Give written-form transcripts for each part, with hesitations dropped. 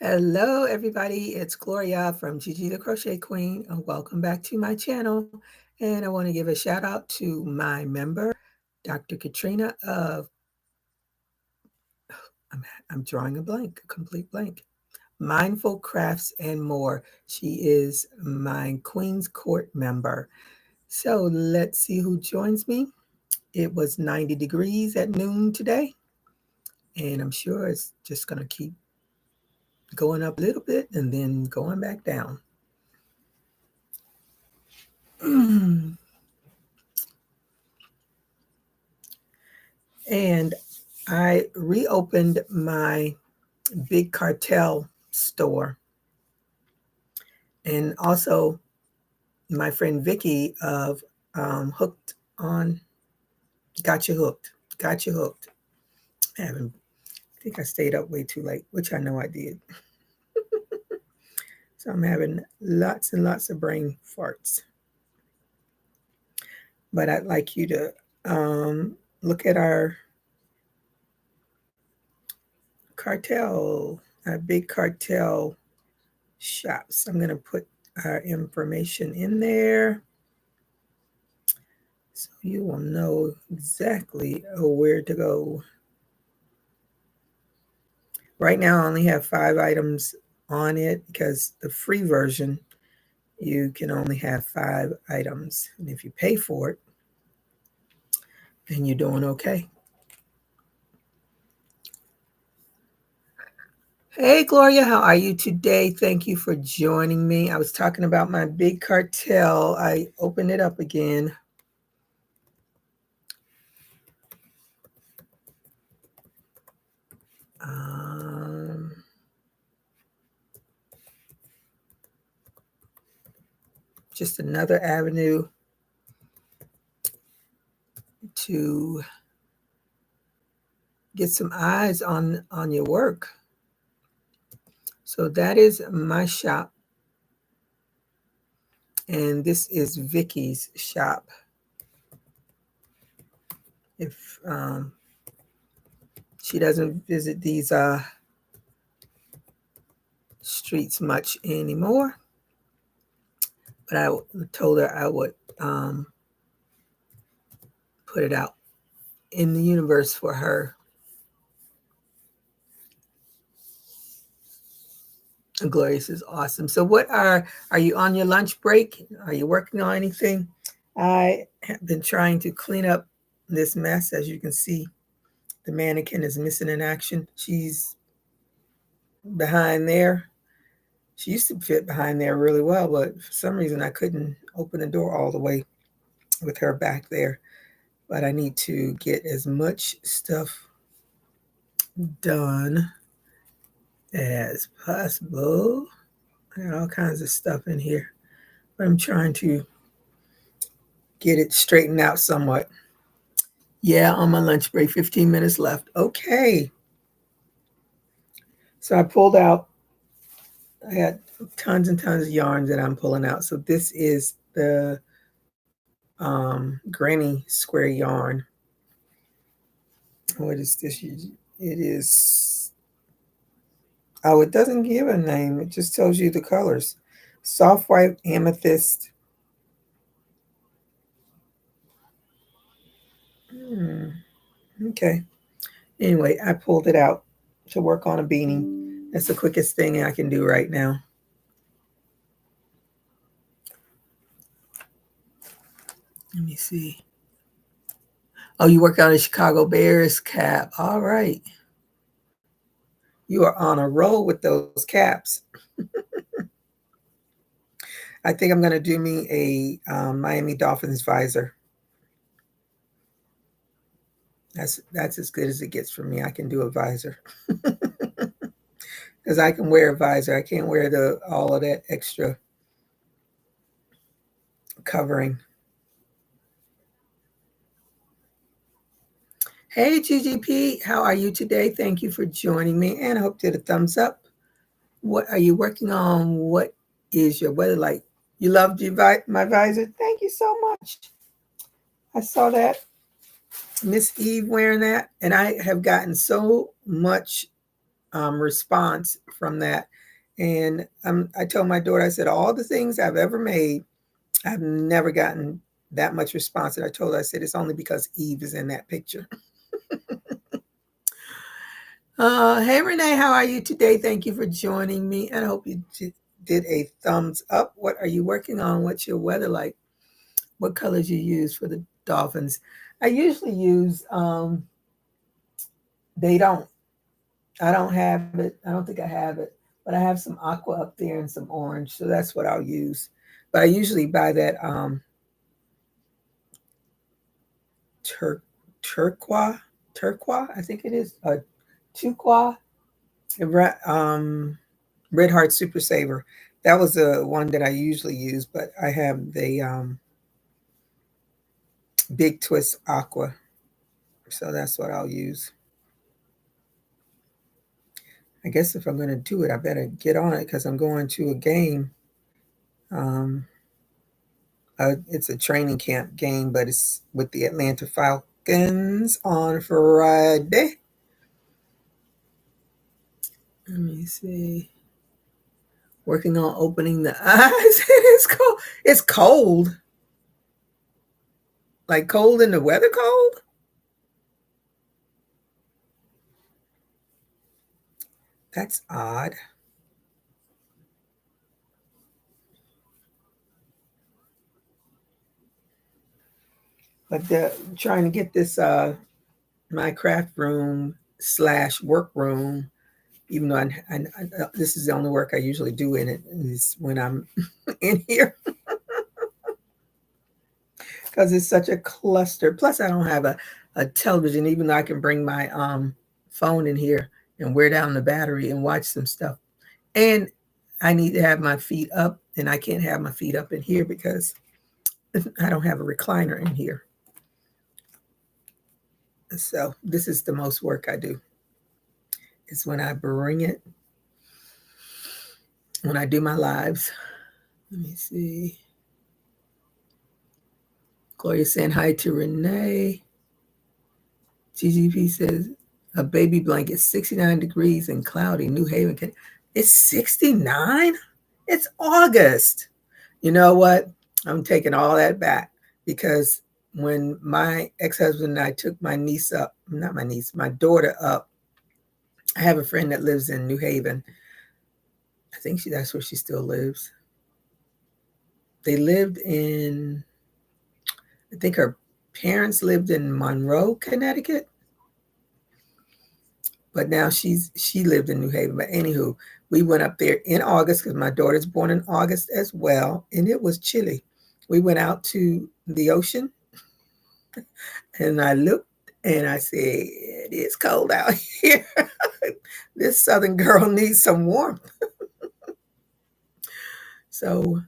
Hello, everybody. It's Gloria from GGTheCrochetQueen, and welcome back to my channel. And I want to give a shout out to my member, Dr. Katrina of, I'm drawing a blank, a complete blank, Mindful Crafts and More. She is my Queen's Court member. So let's see who joins me. It was 90 degrees at noon today, and I'm sure it's just going to keep going up a little bit and then going back down. And I reopened my big cartel store, and also my friend Vicky of Hooked on Got You Hooked. Got You Hooked. I think I stayed up way too late, which I know I did. So I'm having lots and lots of brain farts. But I'd like you to look at our cartel, our big cartel shops. I'm going to put our information in there so you will know exactly where to go. Right now I only have 5 items on it because the free version you can only have 5 items, and if you pay for it then you're doing okay. Hey Gloria, how are you today? Thank you for joining me. I was talking about my big cartel. I opened it up again. Just another avenue to get some eyes on your work. So that is my shop, and this is Vicky's shop. If she doesn't visit these streets much anymore, but I told her I would put it out in the universe for her. And Gloria says, awesome. So what are you on your lunch break? Are you working on anything? I have been trying to clean up this mess. As you can see, the mannequin is missing in action. She's behind there. She used to fit behind there really well, but for some reason I couldn't open the door all the way with her back there. But I need to get as much stuff done as possible. I got all kinds of stuff in here, but I'm trying to get it straightened out somewhat. Yeah, on my lunch break, 15 minutes left. Okay. So I pulled out, I had tons and tons of yarns that I'm pulling out. So this is the granny square yarn. What is this? It is, oh, it doesn't give a name. It just tells you the colors. Soft white amethyst. Okay. Anyway, I pulled it out to work on a beanie. That's the quickest thing I can do right now. Let me see. Oh, you work on a Chicago Bears cap. All right. You are on a roll with those caps. I think I'm going to do me a Miami Dolphins visor. That's as good as it gets for me. I can do a visor. Because I can wear a visor. I can't wear all of that extra covering. Hey, GGP, how are you today? Thank you for joining me, and I hope you did a thumbs up. What are you working on? What is your weather like? You loved my visor? Thank you so much. I saw that. Miss Eve wearing that, and I have gotten so much response from that. And I told my daughter, I said, all the things I've ever made, I've never gotten that much response. And I told her, I said, it's only because Eve is in that picture. Hey, Renee, how are you today? Thank you for joining me. And I hope you did a thumbs up. What are you working on? What's your weather like? What colors you use for the dolphins? I usually use, they don't, I don't have it. I don't think I have it, but I have some aqua up there and some orange. So that's what I'll use. But I usually buy that turquoise, I think it is, turquoise, Red Heart Super Saver. That was the one that I usually use, but I have the Big Twist Aqua. So that's what I'll use. I guess if I'm going to do it, I better get on it because I'm going to a game. It's a training camp game, but it's with the Atlanta Falcons on Friday. Let me see. Working on opening the eyes. It's cold. It's cold. Like cold in the weather cold? That's odd. But trying to get this my craft room / work room, even though this is the only work I usually do in it, is when I'm in here because it's such a cluster. Plus, I don't have a television, even though I can bring my phone in here and wear down the battery and watch some stuff. And I need to have my feet up, and I can't have my feet up in here because I don't have a recliner in here. So this is the most work I do. Is when I bring it, when I do my lives. Let me see. Gloria saying hi to Renee. GGP says a baby blanket, 69 degrees and cloudy, New Haven. It's 69? It's August. You know what? I'm taking all that back because when my ex-husband and I took my niece up, not my niece, my daughter up, I have a friend that lives in New Haven. I think that's where she still lives. They lived in, I think her parents lived in Monroe, Connecticut. But now she lived in New Haven. But anywho, we went up there in August because my daughter's born in August as well, and it was chilly. We went out to the ocean, and I looked and I said, "It is cold out here. This Southern girl needs some warmth." So,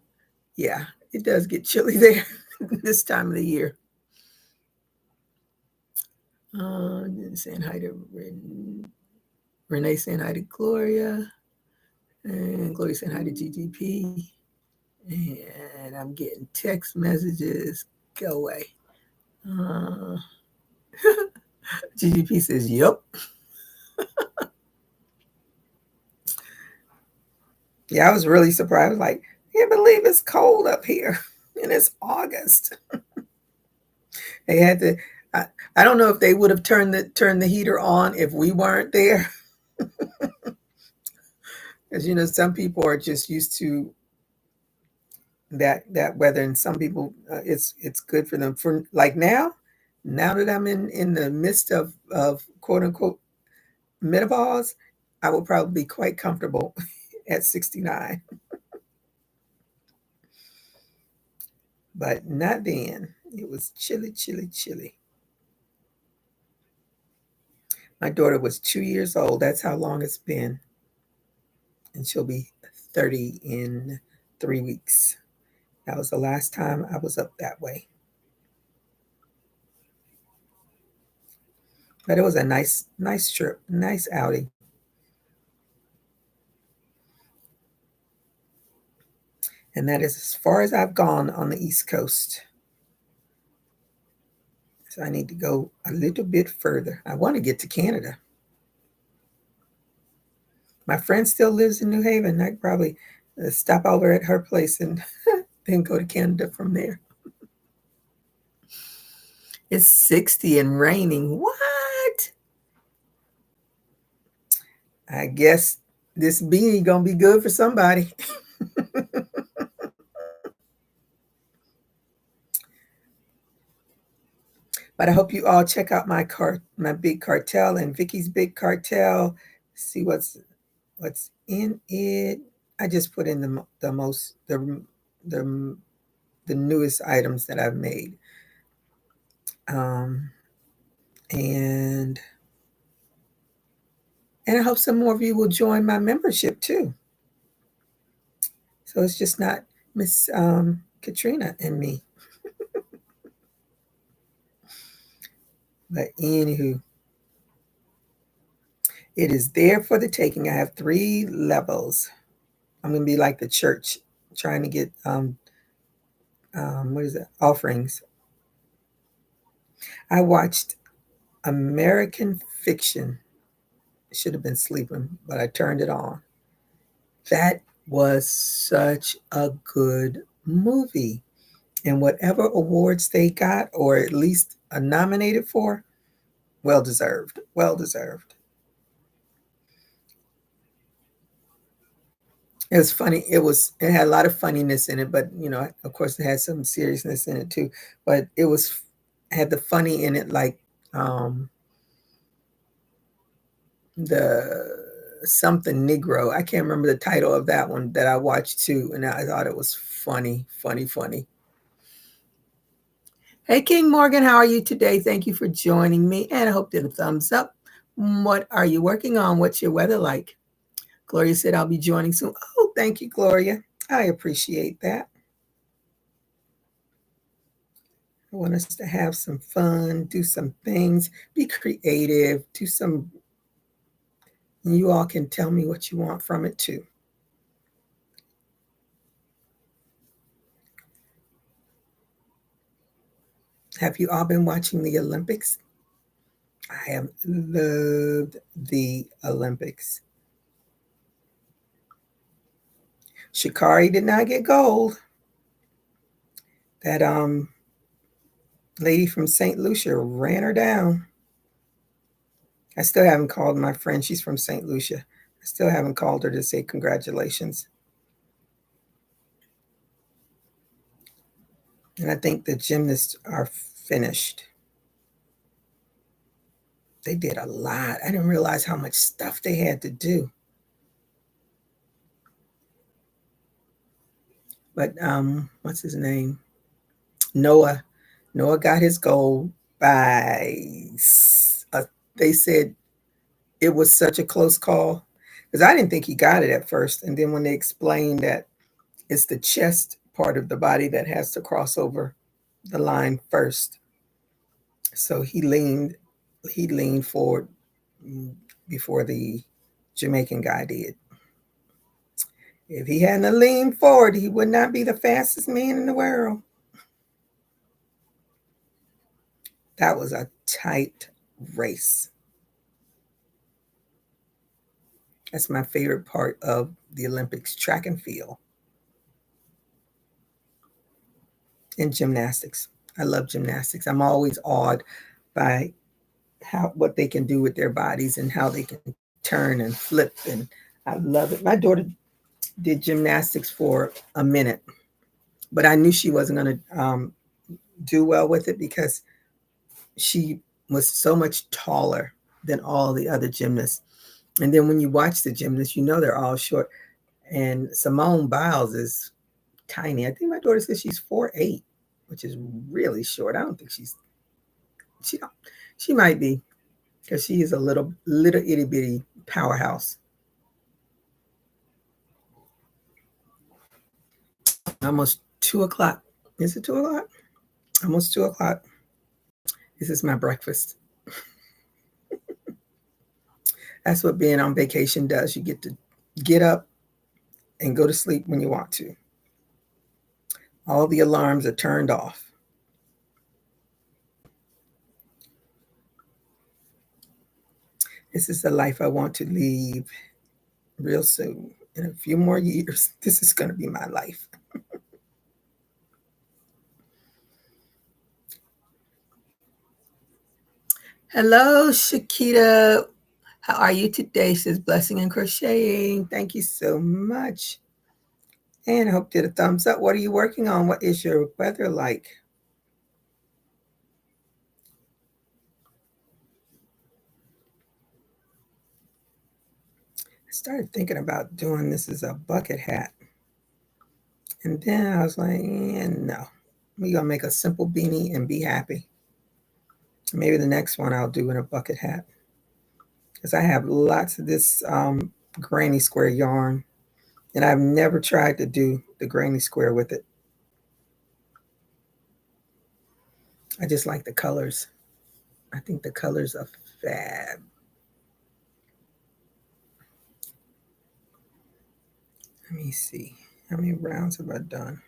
yeah, it does get chilly there this time of the year. Saying hi to Renee, saying hi to Gloria, and Gloria saying hi to GGP. And I'm getting text messages. Go away. GGP says, "Yep." Yeah, I was really surprised. I was like, I can't believe it's cold up here, and it's August. They had to. I don't know if they would have turned the heater on if we weren't there, because some people are just used to that weather, and some people it's good for them. For like now that I'm in the midst of quote unquote menopause, I will probably be quite comfortable at 69. But not then. It was chilly, chilly, chilly. My daughter was 2 years old. That's how long it's been. And she'll be 30 in 3 weeks. That was the last time I was up that way. But it was a nice trip, nice outing. And that is as far as I've gone on the East Coast. So I need to go a little bit further. I want to get to Canada. My friend still lives in New Haven. I could probably stop over at her place and then go to Canada from there. It's 60 and raining. What? I guess this beanie gonna be good for somebody. But I hope you all check out my big cartel and Vicky's big cartel. See what's in it. I just put in the the newest items that I've made. Um, and I hope some more of you will join my membership too. So it's just not Miss Katrina and me. But anywho, it is there for the taking. I have 3 levels. I'm gonna be like the church, trying to get what is it? Offerings. I watched American Fiction. Should have been sleeping, but I turned it on. That was such a good movie. And whatever awards they got, or at least nominated for, well deserved. Well deserved. It was funny. It had a lot of funniness in it, but of course, it had some seriousness in it too. But had the funny in it, like um, the something Negro. I can't remember the title of that one that I watched too, and I thought it was funny, funny, funny. Hey, King Morgan, how are you today? Thank you for joining me, and I hope you did a thumbs up. What are you working on? What's your weather like? Gloria said I'll be joining soon. Oh, thank you, Gloria. I appreciate that. I want us to have some fun, do some things, be creative, you all can tell me what you want from it too. Have you all been watching the Olympics? I have loved the Olympics. Shikari did not get gold. That lady from St. Lucia ran her down. I still haven't called my friend. She's from St. Lucia. I still haven't called her to say congratulations. And I think the gymnasts are finished. They did a lot. I didn't realize how much stuff they had to do. But what's his name? Noah. Noah got his gold by, they said it was such a close call. Because I didn't think he got it at first. And then when they explained that it's the chest part of the body that has to cross over the line first. So he leaned forward before the Jamaican guy did. If he hadn't leaned forward, he would not be the fastest man in the world. That was a tight race. That's my favorite part of the Olympics, track and field. And gymnastics. I love gymnastics. I'm always awed by what they can do with their bodies and how they can turn and flip, and I love it. My daughter did gymnastics for a minute, but I knew she wasn't going to do well with it because she was so much taller than all the other gymnasts. And then when you watch the gymnasts, they're all short. And Simone Biles is tiny. I think my daughter says she's 4'8", which is really short. I don't think she might be, because she is a little itty bitty powerhouse. Almost 2 o'clock. Is it 2 o'clock? Almost 2 o'clock. This is my breakfast. That's what being on vacation does. You get to get up and go to sleep when you want to. All the alarms are turned off. This is the life I want to leave. real soon. In a few more years, this is going to be my life. Hello, Shakita. How are you today? Says Blessing and Crocheting. Thank you so much. And I hope you did a thumbs up. What are you working on? What is your weather like? I started thinking about doing this as a bucket hat. And then I was like, yeah, no. We're going to make a simple beanie and be happy. Maybe the next one I'll do in a bucket hat. Because I have lots of this granny square yarn. And I've never tried to do the granny square with it. I just like the colors. I think the colors are fab. Let me see. How many rounds have I done?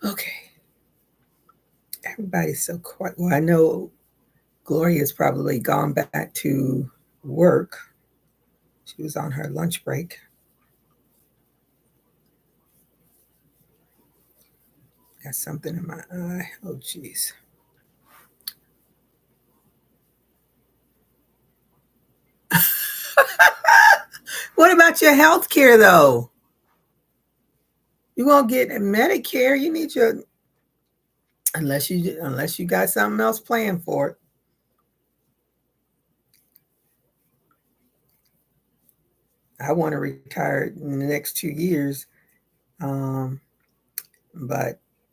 Okay. Everybody's so quiet. Well, I know Gloria's probably gone back to work. She was on her lunch break. Got something in my eye. Oh, geez. What about your health care, though? You won't get Medicare. You need your unless you got something else planned for it. I want to retire in the next 2 years, but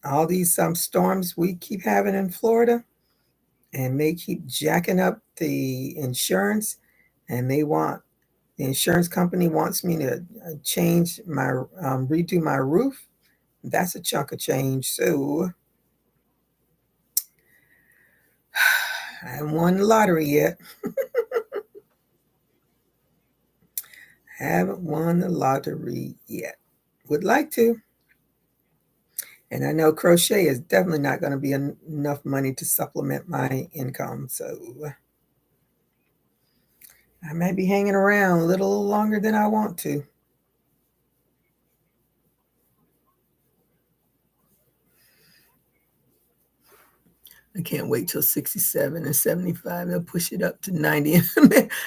all these storms we keep having in Florida, and they keep jacking up the insurance, and the insurance company wants me to change my redo my roof. That's a chunk of change. So I haven't won the lottery yet. Haven't won the lottery yet. Would like to. And I know crochet is definitely not going to be enough money to supplement my income. So I might be hanging around a little longer than I want to. I can't wait till 67 and 75. They'll push it up to 90.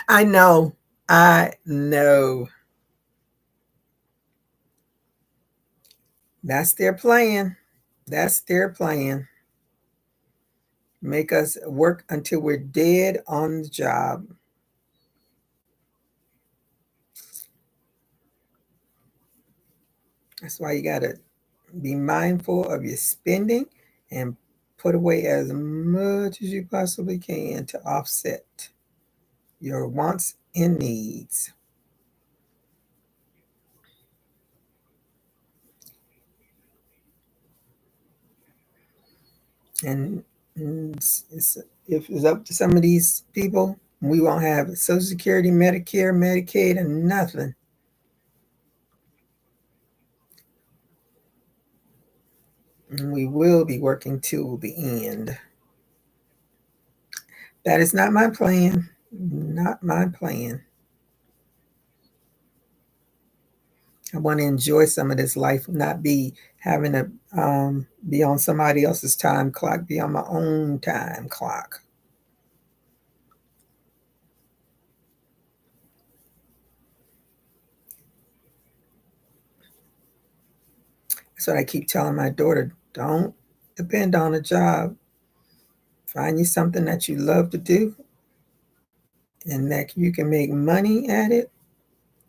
I know. I know. That's their plan. That's their plan. Make us work until we're dead on the job. That's why you got to be mindful of your spending and put away as much as you possibly can to offset your wants and needs. And if it's up to some of these people, we won't have Social Security, Medicare, Medicaid, and nothing. And we will be working till the end. That is not my plan. Not my plan. I want to enjoy some of this life, not be having to be on somebody else's time clock, be on my own time clock. That's what I keep telling my daughter. Don't depend on a job. Find you something that you love to do and that you can make money at it.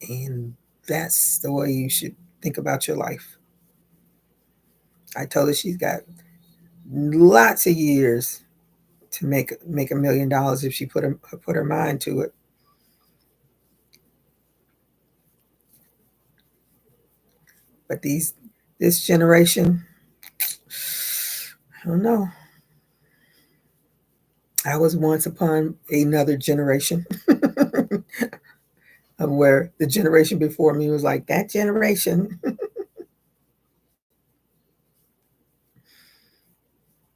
And that's the way you should think about your life. I told her she's got lots of years to make $1 million if she put her mind to it. But this generation, I don't know. I was once upon another generation of where the generation before me was like that generation.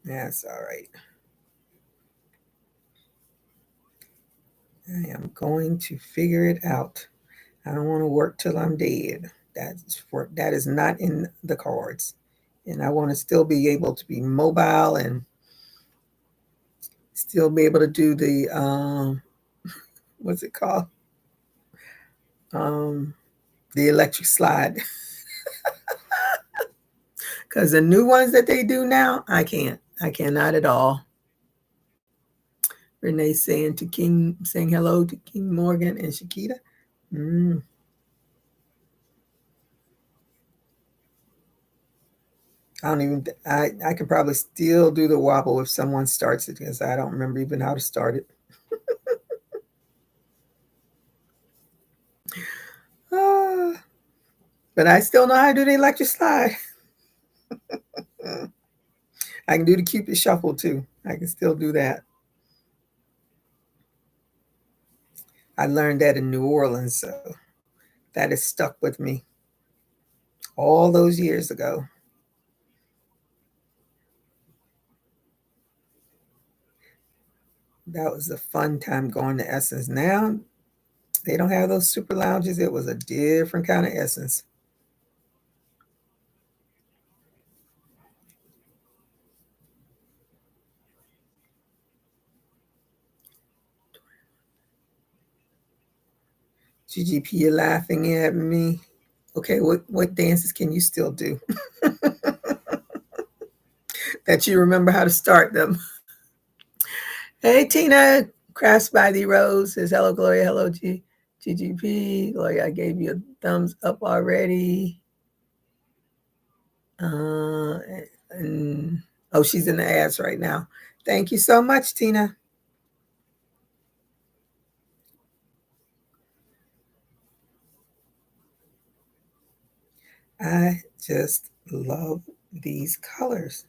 That's all right. I am going to figure it out. I don't want to work till I'm dead. That is not in the cards. And I want to still be able to be mobile and still be able to do the what's it called? Um the electric slide. Because the new ones that they do now, I can't. I cannot at all. Renee saying hello to King Morgan and Shakita. Mm. I don't even. I could probably still do the wobble if someone starts it because I don't remember even how to start it. Ah, but I still know how to do the electric slide. I can do the Cupid shuffle too. I can still do that. I learned that in New Orleans, so that is stuck with me all those years ago. That was a fun time going to Essence. Now they don't have those super lounges. It was a different kind of Essence. GGP, you're laughing at me. Okay, what dances can you still do that you remember how to start them? Hey, Tina, Crafts by the Rose says, hello, Gloria. Hello, GGP. Gloria, I gave you a thumbs up already. Uh, and, oh, she's in the ads right now. Thank you so much, Tina. I just love these colors.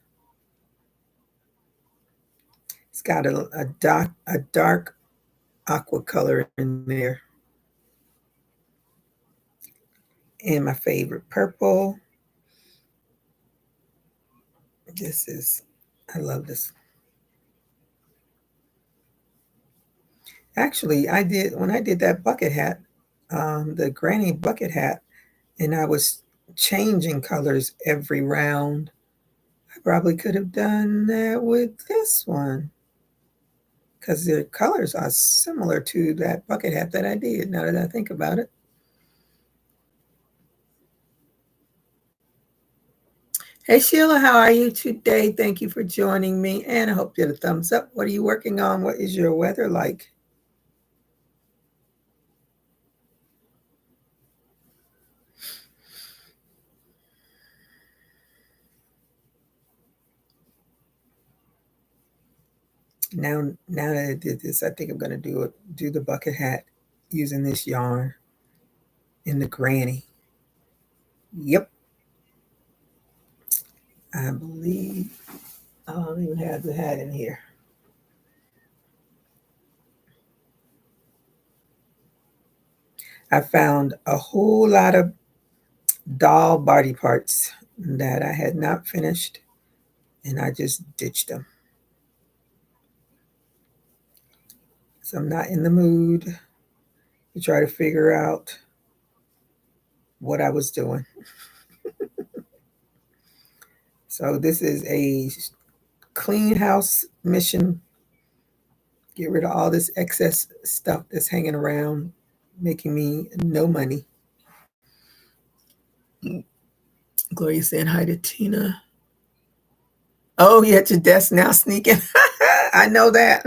It's got a dark aqua color in there. And my favorite purple. I love this. Actually, when I did that bucket hat, the granny bucket hat, and I was changing colors every round. I probably could have done that with this one because the colors are similar to that bucket hat that I did, now that I think about it. Hey Sheila, how are you today? Thank you for joining me, and I hope you get a thumbs up. What are you working on? What is your weather like? Now that I did this, I think I'm going to do the bucket hat using this yarn in the granny. Yep, I believe I don't even have the hat in here. I found a whole lot of doll body parts that I had not finished, and I just ditched them. So I'm not in the mood to try to figure out what I was doing. So this is a clean house mission. Get rid of all this excess stuff that's hanging around, making me no money. Gloria saying hi to Tina. Oh, you're at your desk now sneaking. I know that.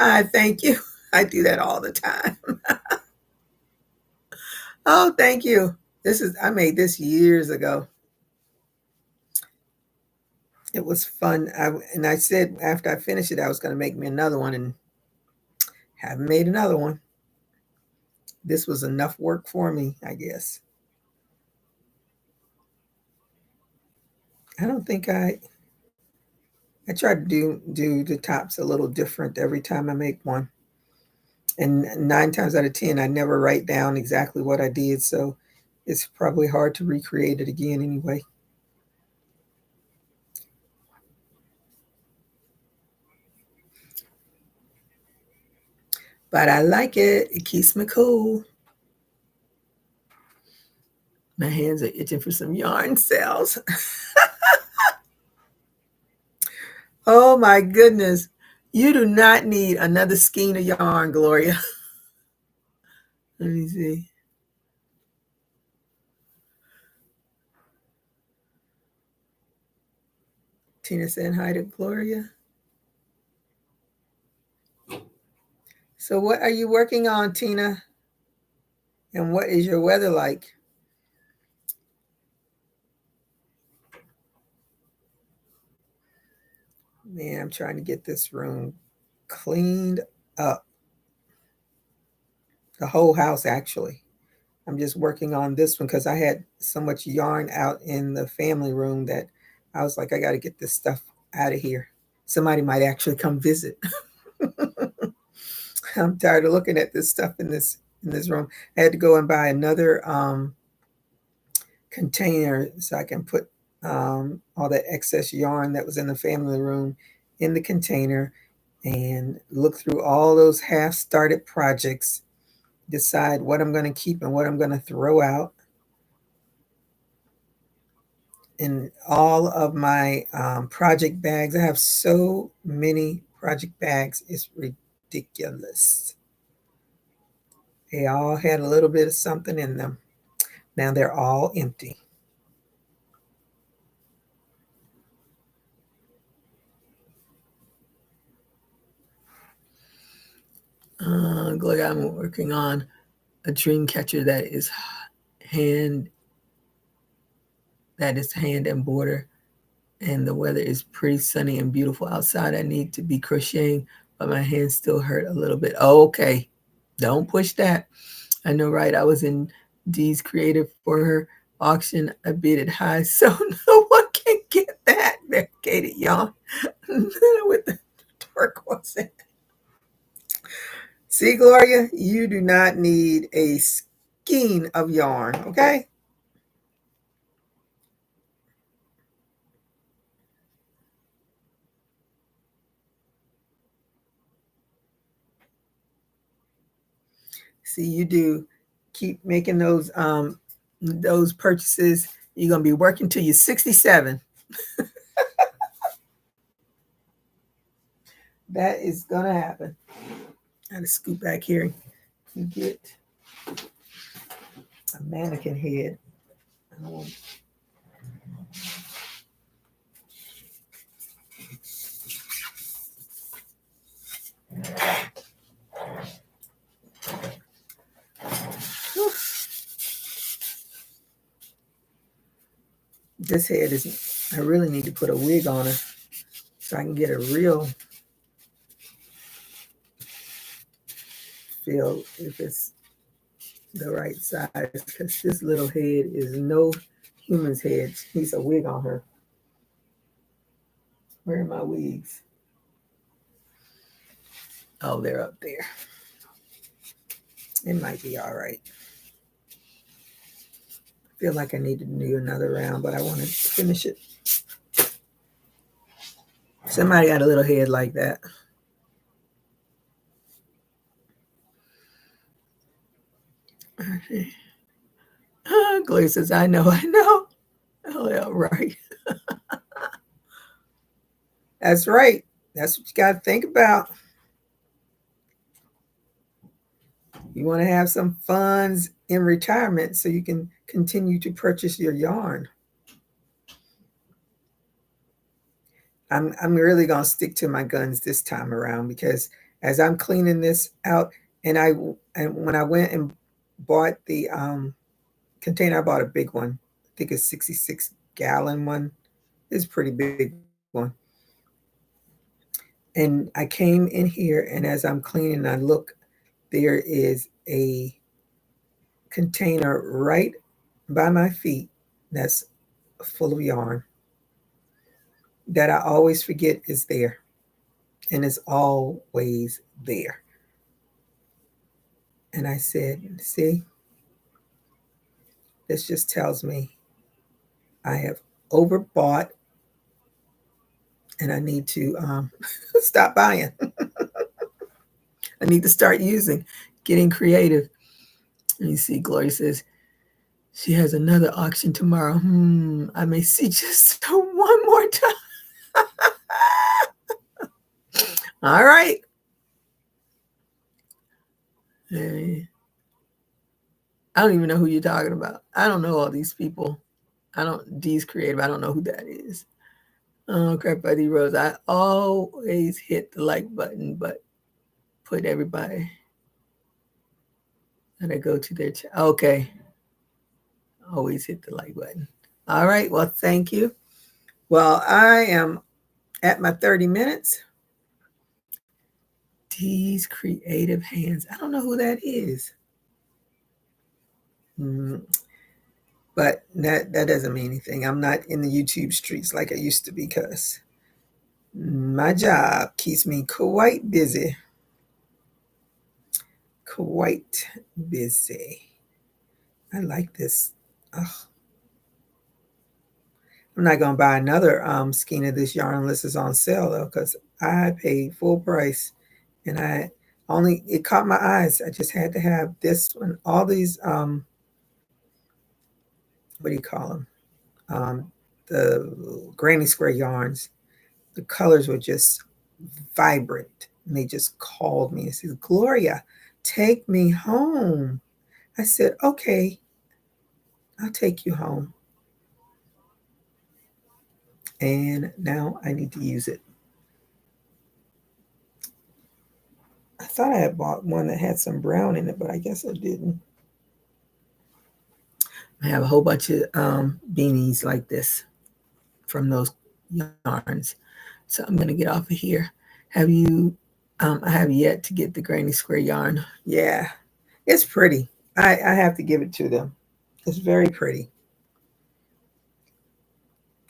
I thank you. I do that all the time. Oh, thank you. I made this years ago. It was fun. And I said after I finished it, I was going to make me another one, and haven't made another one. This was enough work for me, I guess. I don't think I try to do the tops a little different every time I make one. And 9 times out of 10, I never write down exactly what I did, so it's probably hard to recreate it again anyway. but I like it. It keeps me cool. My hands are itching for some yarn cells. Oh my goodness. You do not need another skein of yarn, Gloria. Let me see. Tina saying hi to Gloria. So what are you working on, Tina? And what is your weather like? Man, I'm trying to get this room cleaned up. The whole house, actually. I'm just working on this one because I had so much yarn out in the family room that I was like, I got to get this stuff out of here. Somebody might actually come visit. I'm tired of looking at this stuff in this room. I had to go and buy another container so I can put all that excess yarn that was in the family room in the container and look through all those half-started projects, decide what I'm going to keep and what I'm going to throw out. In all of my project bags, I have so many project bags, it's ridiculous. They all had a little bit of something in them. Now they're all empty. Gloria, I'm working on a dream catcher that is hand and border, and the weather is pretty sunny and beautiful outside. I need to be crocheting, but my hands still hurt a little bit. Oh, okay, don't push that. I know, right? I was in Dee's Creative for her auction. I bid it high, so no one can get that variegated yarn with the turquoise. See, Gloria, you do not need a skein of yarn, okay? See, you do keep making those purchases. You're gonna be working till you're 67. That is gonna happen. I gotta scoot back here and get a mannequin head. This head is, I really need to put a wig on her so I can get a real feel if it's the right size, because this little head is no human's head. Needs a wig on her. Where are my wigs? Oh, they're up there. It might be all right. I feel like I need to do another round, but I want to finish it. Somebody got a little head like that. Gloria says, I know. Oh, yeah, right. That's right. That's what you got to think about. You want to have some funds in retirement so you can continue to purchase your yarn. I'm really going to stick to my guns this time around, because as I'm cleaning this out, and when I went and bought the container, I bought a big one. I think it's 66-gallon one. It's a pretty big one. And I came in here, and as I'm cleaning, I look, there is a container right by my feet that's full of yarn that I always forget is there. And it's always there. And I said, see, this just tells me I have overbought and I need to stop buying. I need to start using, getting creative. Let me see. Gloria says she has another auction tomorrow. I may see just one more time. All right. Hey, I don't even know who you're talking about. I don't know all these people. I don't, D's creative. I don't know who that is. Oh, crap, Buddy Rose. I always hit the like button, but put everybody, and I go to their chat. Okay. Always hit the like button. All right. Well, thank you. Well, I am at my 30 minutes. D's Creative Hands. I don't know who that is. But that doesn't mean anything. I'm not in the YouTube streets like I used to be because my job keeps me quite busy. Quite busy. I like this. Oh, I'm not going to buy another skein of this yarn unless it's on sale, though, because I paid full price. And it caught my eyes. I just had to have this one. All these, what do you call them? The granny square yarns. The colors were just vibrant. And they just called me and said, Gloria, take me home. I said, okay, I'll take you home. And now I need to use it. I thought I had bought one that had some brown in it, but I guess I didn't. I have a whole bunch of beanies like this from those yarns. So I'm going to get off of here. Have you, I have yet to get the granny square yarn. Yeah, it's pretty. I have to give it to them. It's very pretty.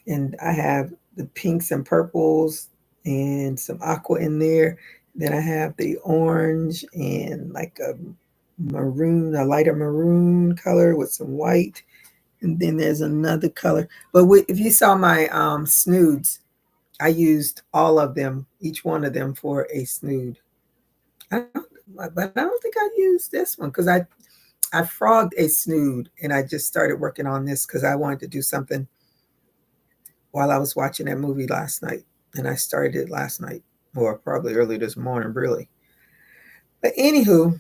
And I have the pinks and purples and some aqua in there. Then I have the orange and like a maroon, a lighter maroon color with some white. And then there's another color. But if you saw my snoods, I used all of them, each one of them for a snood. But I don't think I used this one because I frogged a snood and I just started working on this because I wanted to do something while I was watching that movie last night. And I started it last night, or probably early this morning, really. But anywho,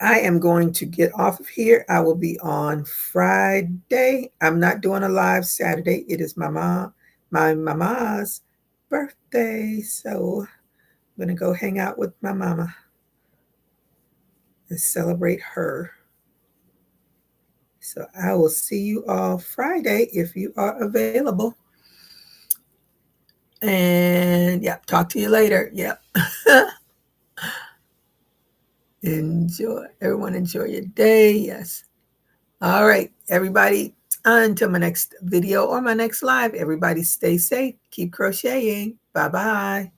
I am going to get off of here. I will be on Friday. I'm not doing a live Saturday. It is my mama's birthday. So I'm going to go hang out with my mama and celebrate her. So I will see you all Friday if you are available. And yeah, talk to you later. Yep. Everyone enjoy your day. Yes. All right, everybody. Until my next video or my next live, everybody stay safe. Keep crocheting. Bye-bye.